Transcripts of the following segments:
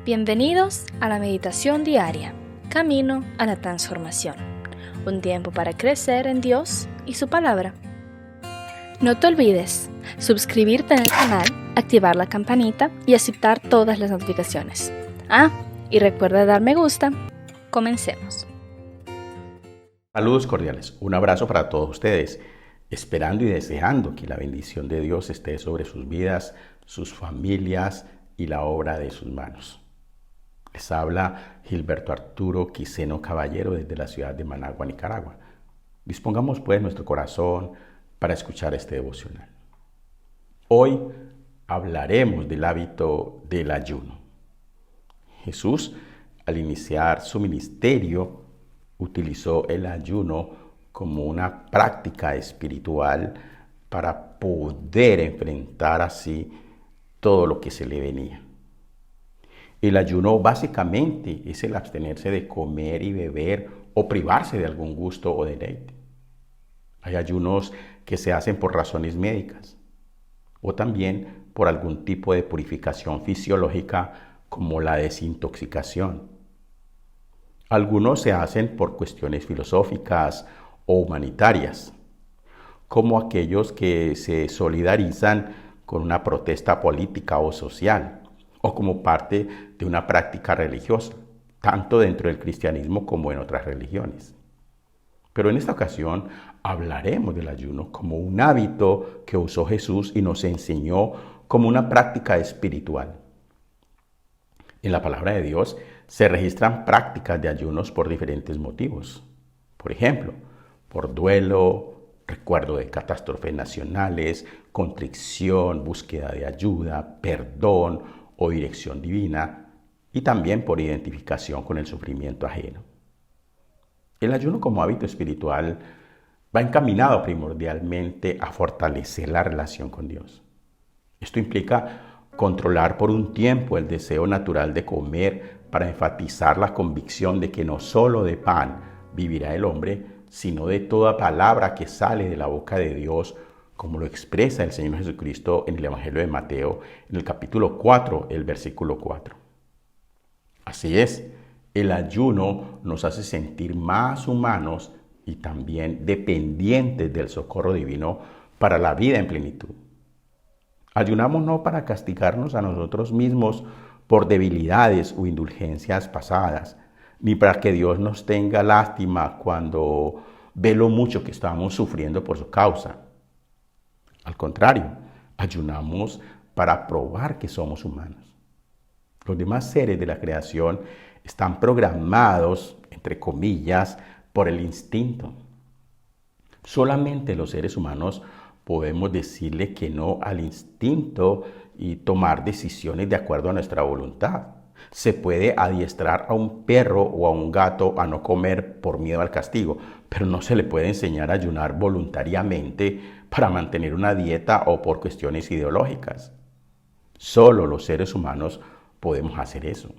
Bienvenidos a la meditación diaria, camino a la transformación. Un tiempo para crecer en Dios y su palabra. No te olvides suscribirte en el canal, activar la campanita y aceptar todas las notificaciones. Y recuerda dar me gusta. Comencemos. Saludos cordiales, un abrazo para todos ustedes, esperando y deseando que la bendición de Dios esté sobre sus vidas, sus familias y la obra de sus manos. Les habla Gilberto Arturo Quiseno Caballero desde la ciudad de Managua, Nicaragua. Dispongamos pues nuestro corazón para escuchar este devocional. Hoy hablaremos del hábito del ayuno. Jesús, al iniciar su ministerio, utilizó el ayuno como una práctica espiritual para poder enfrentar así todo lo que se le venía. El ayuno básicamente es el abstenerse de comer y beber o privarse de algún gusto o deleite. Hay ayunos que se hacen por razones médicas o también por algún tipo de purificación fisiológica como la desintoxicación. Algunos se hacen por cuestiones filosóficas o humanitarias, como aquellos que se solidarizan con una protesta política o social, o como parte de una práctica religiosa, tanto dentro del cristianismo como en otras religiones. Pero en esta ocasión hablaremos del ayuno como un hábito que usó Jesús y nos enseñó como una práctica espiritual. En la palabra de Dios se registran prácticas de ayunos por diferentes motivos. Por ejemplo, por duelo, recuerdo de catástrofes nacionales, contrición, búsqueda de ayuda, perdón o dirección divina, y también por identificación con el sufrimiento ajeno. El ayuno como hábito espiritual va encaminado primordialmente a fortalecer la relación con Dios. Esto implica controlar por un tiempo el deseo natural de comer para enfatizar la convicción de que no solo de pan vivirá el hombre, sino de toda palabra que sale de la boca de Dios, como lo expresa el Señor Jesucristo en el Evangelio de Mateo, en el capítulo 4, el versículo 4. Así es, el ayuno nos hace sentir más humanos y también dependientes del socorro divino para la vida en plenitud. Ayunamos no para castigarnos a nosotros mismos por debilidades o indulgencias pasadas, ni para que Dios nos tenga lástima cuando ve lo mucho que estamos sufriendo por su causa. Al contrario, ayunamos para probar que somos humanos. Los demás seres de la creación están programados, entre comillas, por el instinto. Solamente los seres humanos podemos decirle que no al instinto y tomar decisiones de acuerdo a nuestra voluntad. Se puede adiestrar a un perro o a un gato a no comer por miedo al castigo, pero no se le puede enseñar a ayunar voluntariamente para mantener una dieta o por cuestiones ideológicas. Solo los seres humanos podemos hacer eso.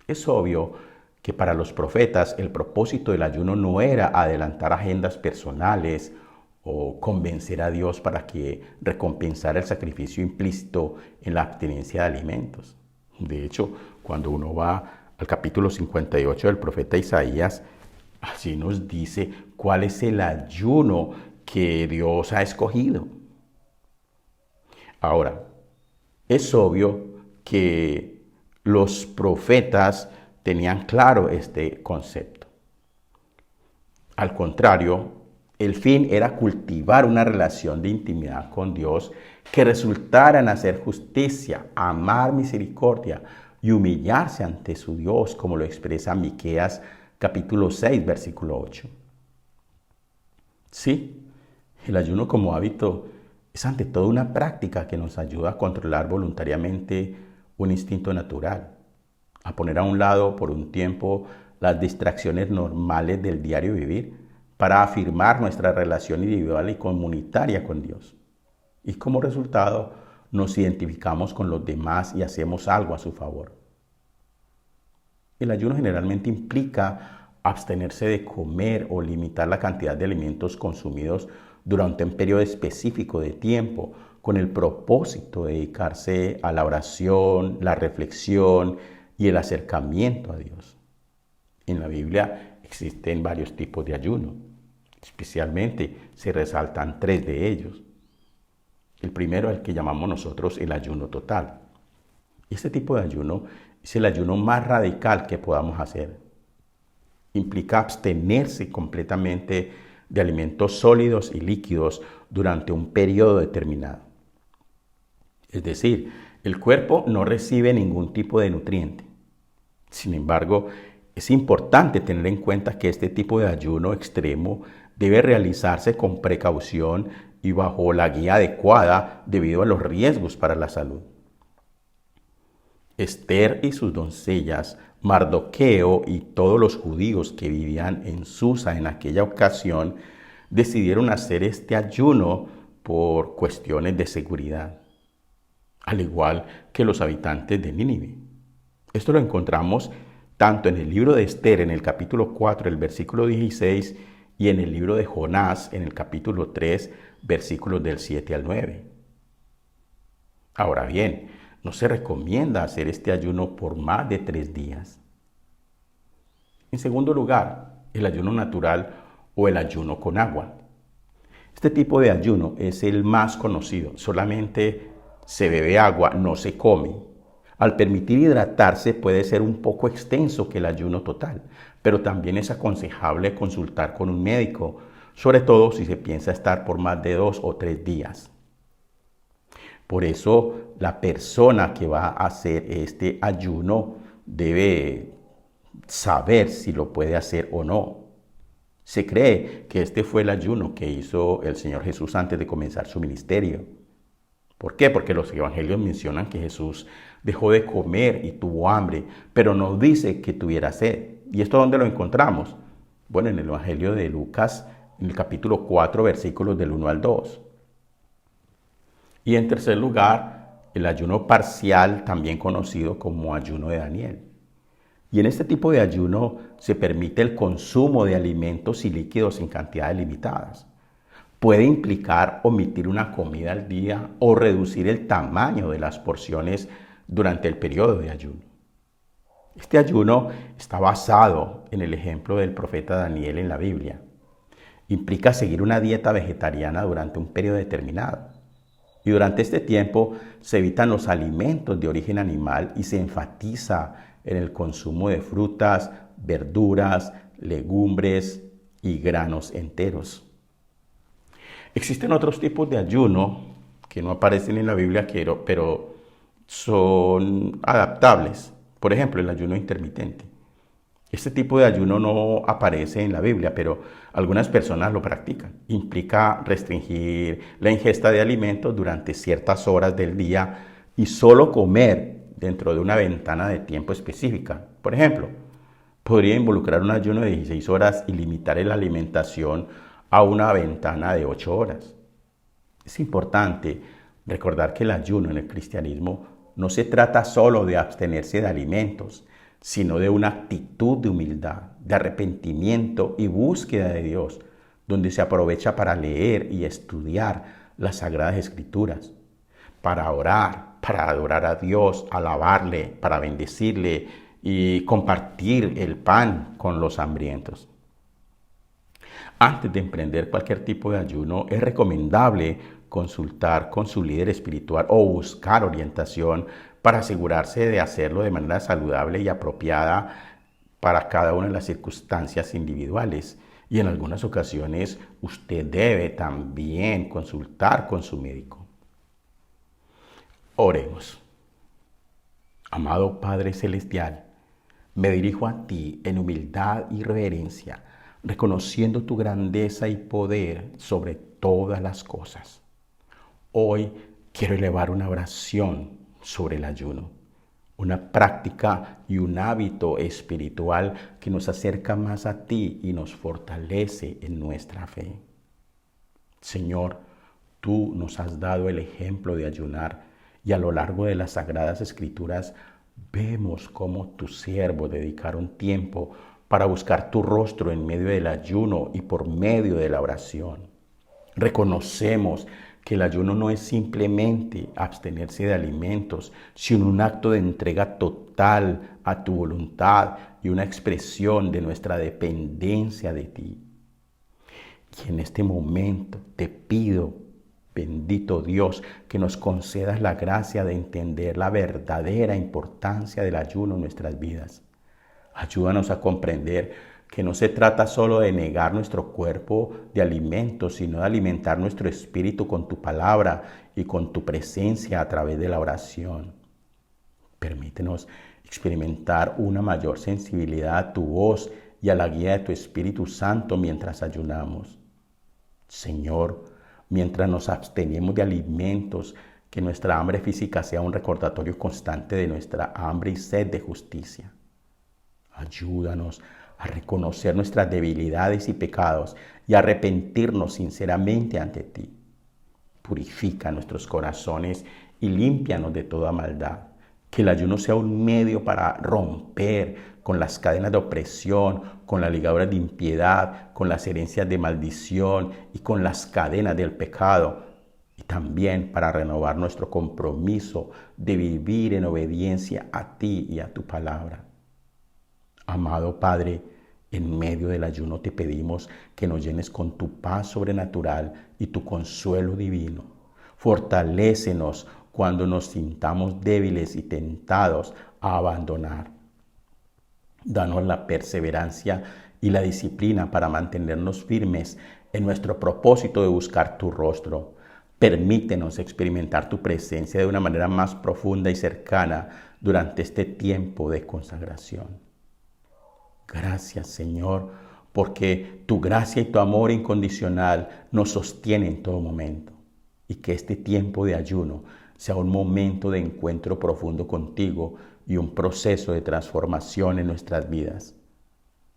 Es obvio que para los profetas el propósito del ayuno no era adelantar agendas personales o convencer a Dios para que recompensara el sacrificio implícito en la abstinencia de alimentos. De hecho, cuando uno va al capítulo 58 del profeta Isaías, así nos dice cuál es el ayuno que Dios ha escogido. Ahora, es obvio que los profetas tenían claro este concepto. Al contrario, el fin era cultivar una relación de intimidad con Dios que resultara en hacer justicia, amar misericordia y humillarse ante su Dios, como lo expresa Miqueas capítulo 6, versículo 8. Sí, el ayuno como hábito es ante todo una práctica que nos ayuda a controlar voluntariamente un instinto natural, a poner a un lado por un tiempo las distracciones normales del diario vivir para afirmar nuestra relación individual y comunitaria con Dios. Y como resultado, nos identificamos con los demás y hacemos algo a su favor. El ayuno generalmente implica abstenerse de comer o limitar la cantidad de alimentos consumidos durante un periodo específico de tiempo, con el propósito de dedicarse a la oración, la reflexión y el acercamiento a Dios. En la Biblia existen varios tipos de ayuno. Especialmente se resaltan 3 de ellos. El primero es el que llamamos nosotros el ayuno total. Este tipo de ayuno es el ayuno más radical que podamos hacer. Implica abstenerse completamente de alimentos sólidos y líquidos durante un periodo determinado. Es decir, el cuerpo no recibe ningún tipo de nutriente. Sin embargo, es importante tener en cuenta que este tipo de ayuno extremo debe realizarse con precaución y bajo la guía adecuada debido a los riesgos para la salud. Esther y sus doncellas, Mardoqueo y todos los judíos que vivían en Susa en aquella ocasión decidieron hacer este ayuno por cuestiones de seguridad, al igual que los habitantes de Nínive. Esto lo encontramos tanto en el libro de Esther, en el capítulo 4, el versículo 16, y en el libro de Jonás, en el capítulo 3, versículos del 7 al 9. Ahora bien, no se recomienda hacer este ayuno por más de 3 días. En segundo lugar, el ayuno natural o el ayuno con agua. Este tipo de ayuno es el más conocido. Solamente se bebe agua, no se come. Al permitir hidratarse puede ser un poco extenso que el ayuno total, pero también es aconsejable consultar con un médico, sobre todo si se piensa estar por más de 2 o 3 días. Por eso la persona que va a hacer este ayuno debe saber si lo puede hacer o no. Se cree que este fue el ayuno que hizo el Señor Jesús antes de comenzar su ministerio. ¿Por qué? Porque los evangelios mencionan que Jesús dejó de comer y tuvo hambre, pero no dice que tuviera sed. ¿Y esto dónde lo encontramos? Bueno, en el evangelio de Lucas, en el capítulo 4, versículos del 1 al 2. Y en tercer lugar, el ayuno parcial, también conocido como ayuno de Daniel. Y en este tipo de ayuno se permite el consumo de alimentos y líquidos en cantidades limitadas. Puede implicar omitir una comida al día o reducir el tamaño de las porciones durante el periodo de ayuno. Este ayuno está basado en el ejemplo del profeta Daniel en la Biblia. Implica seguir una dieta vegetariana durante un periodo determinado. Y durante este tiempo se evitan los alimentos de origen animal y se enfatiza en el consumo de frutas, verduras, legumbres y granos enteros. Existen otros tipos de ayuno que no aparecen en la Biblia, pero son adaptables. Por ejemplo, el ayuno intermitente. Este tipo de ayuno no aparece en la Biblia, pero algunas personas lo practican. Implica restringir la ingesta de alimentos durante ciertas horas del día y solo comer dentro de una ventana de tiempo específica. Por ejemplo, podría involucrar un ayuno de 16 horas y limitar la alimentación a una ventana de 8 horas. Es importante recordar que el ayuno en el cristianismo no se trata solo de abstenerse de alimentos, sino de una actitud de humildad, de arrepentimiento y búsqueda de Dios, donde se aprovecha para leer y estudiar las Sagradas Escrituras, para orar, para adorar a Dios, alabarle, para bendecirle y compartir el pan con los hambrientos. Antes de emprender cualquier tipo de ayuno, es recomendable consultar con su líder espiritual o buscar orientación para asegurarse de hacerlo de manera saludable y apropiada para cada una de las circunstancias individuales. Y en algunas ocasiones usted debe también consultar con su médico. Oremos. Amado Padre Celestial, me dirijo a ti en humildad y reverencia, reconociendo tu grandeza y poder sobre todas las cosas. Hoy quiero elevar una oración sobre el ayuno, una práctica y un hábito espiritual que nos acerca más a ti y nos fortalece en nuestra fe. Señor, tú nos has dado el ejemplo de ayunar y a lo largo de las Sagradas Escrituras vemos cómo tus siervos dedicaron tiempo para buscar tu rostro en medio del ayuno y por medio de la oración. Reconocemos que el ayuno no es simplemente abstenerse de alimentos, sino un acto de entrega total a tu voluntad y una expresión de nuestra dependencia de ti. Y en este momento te pido, bendito Dios, que nos concedas la gracia de entender la verdadera importancia del ayuno en nuestras vidas. Ayúdanos a comprender que no se trata solo de negar nuestro cuerpo de alimentos, sino de alimentar nuestro espíritu con tu palabra y con tu presencia a través de la oración. Permítenos experimentar una mayor sensibilidad a tu voz y a la guía de tu Espíritu Santo mientras ayunamos. Señor, mientras nos abstenemos de alimentos, que nuestra hambre física sea un recordatorio constante de nuestra hambre y sed de justicia. Ayúdanos a reconocer nuestras debilidades y pecados y a arrepentirnos sinceramente ante ti. Purifica nuestros corazones y límpianos de toda maldad. Que el ayuno sea un medio para romper con las cadenas de opresión, con las ligaduras de impiedad, con las herencias de maldición y con las cadenas del pecado. Y también para renovar nuestro compromiso de vivir en obediencia a ti y a tu palabra. Amado Padre, en medio del ayuno te pedimos que nos llenes con tu paz sobrenatural y tu consuelo divino. Fortalécenos cuando nos sintamos débiles y tentados a abandonar. Danos la perseverancia y la disciplina para mantenernos firmes en nuestro propósito de buscar tu rostro. Permítenos experimentar tu presencia de una manera más profunda y cercana durante este tiempo de consagración. Gracias, Señor, porque tu gracia y tu amor incondicional nos sostienen en todo momento. Y que este tiempo de ayuno sea un momento de encuentro profundo contigo y un proceso de transformación en nuestras vidas.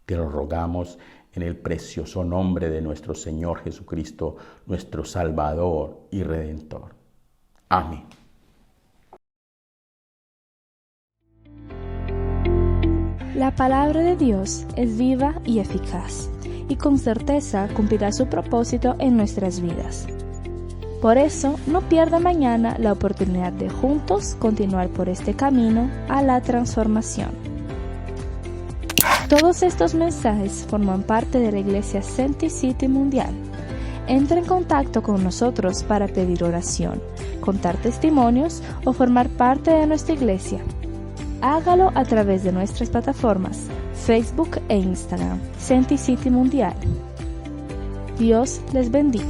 Te lo rogamos en el precioso nombre de nuestro Señor Jesucristo, nuestro Salvador y Redentor. Amén. La palabra de Dios es viva y eficaz, y con certeza cumplirá su propósito en nuestras vidas. Por eso, no pierda mañana la oportunidad de juntos continuar por este camino a la transformación. Todos estos mensajes forman parte de la Iglesia Senti City Mundial. Entra en contacto con nosotros para pedir oración, contar testimonios o formar parte de nuestra iglesia. Hágalo a través de nuestras plataformas Facebook e Instagram, Senti City Mundial. Dios les bendiga.